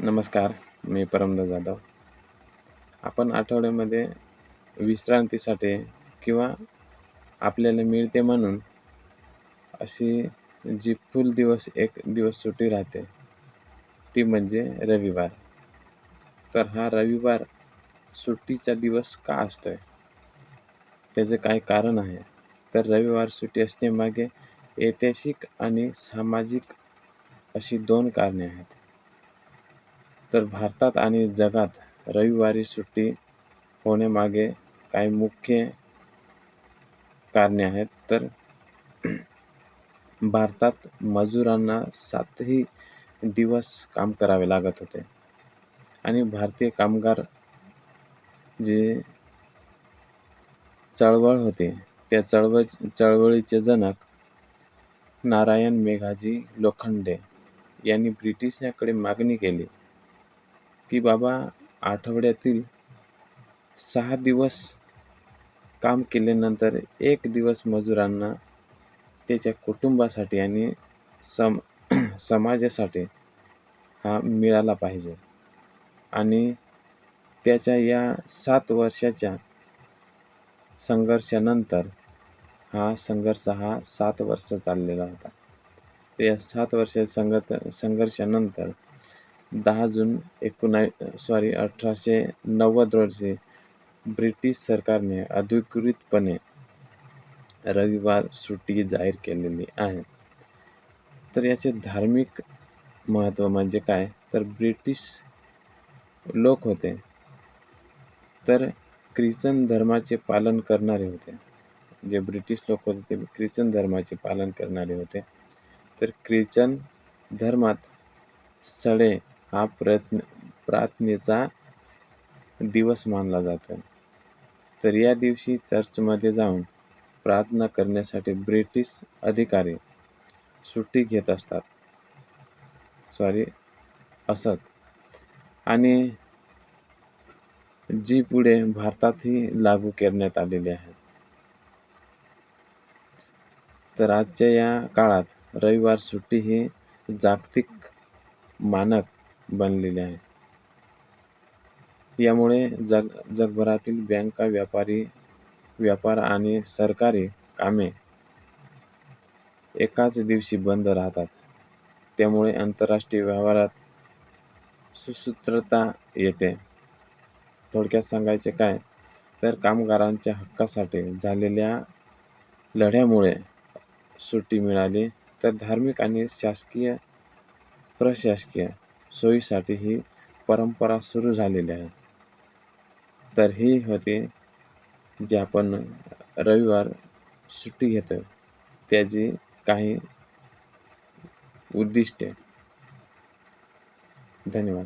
नमस्कार, मी परमदा जाधव. आपण आठवड्यामध्ये विश्रांतीसाठी किंवा आपल्याला मिळते म्हणून अशी जी फुल दिवस एक दिवस सुट्टी राहते, ती म्हणजे रविवार. तर हा रविवार सुट्टीचा दिवस का असतोय? त्याचे काही कारण आहे. तर रविवार सुट्टी असण्यामागे ऐतिहासिक आणि सामाजिक अशी 2 कारणे आहेत. तर भारतात आणि जगात रविवारी सुट्टी होण्यामागे काही मुख्य कारणे आहेत. तर भारतात मजुरांना 7ही दिवस काम करावे लागत होते आणि भारतीय कामगार जी चळवळ होती, त्या चळवळीचे जनक नारायण मेघाजी लोखंडे यांनी ब्रिटिशांकडे मागणी केली, की बाबा आठवड्यातील 6 दिवस काम केल्यानंतर 1 दिवस मजुरांना त्याच्या कुटुंबासाठी आणि समाजासाठी हा मिळाला पाहिजे. आणि त्याच्या या 7 वर्षाच्या संघर्षानंतर हा संघर्ष 7 वर्ष चाललेला होता. या 7 वर्षाच्या संघर्षानंतर 10 जून 1890 रोजी ब्रिटिश सरकारने अधिकृतपणे रविवार सुट्टी जाहीर केलेली आहे. तर याचे धार्मिक महत्त्व म्हणजे काय? तर ब्रिटिश लोक होते, तर ख्रिश्चन धर्माचे पालन करणारे होते. जे ब्रिटिश लोक होते ते ख्रिश्चन धर्माचे पालन करणारे होते. तर ख्रिश्चन धर्मात सणे हा प्रार्थनेचा दिवस मानला जातो. तर या दिवशी चर्चमध्ये जाऊन प्रार्थना करण्यासाठी ब्रिटिश अधिकारी सुट्टी घेत असत आणि जी पुढे भारतातही लागू करण्यात आलेली आहे. तर आजच्या या काळात रविवार सुट्टी ही जागतिक मानक बनलेली आहे. यामुळे जगभरातील बँका, व्यापार आणि सरकारी कामे एकाच दिवशी बंद राहतात. त्यामुळे आंतरराष्ट्रीय व्यवहारात सुसूत्रता येते. थोडक्यात सांगायचे काय, तर कामगारांच्या हक्कासाठी झालेल्या लढ्यामुळे सुट्टी मिळाली. तर धार्मिक आणि प्रशासकीय सोयीसाठी ही परंपरा सुरू झालेली आहे. तर ही होती जे आपण रविवार सुट्टी घेतो त्याची काही उद्दिष्टे. धन्यवाद.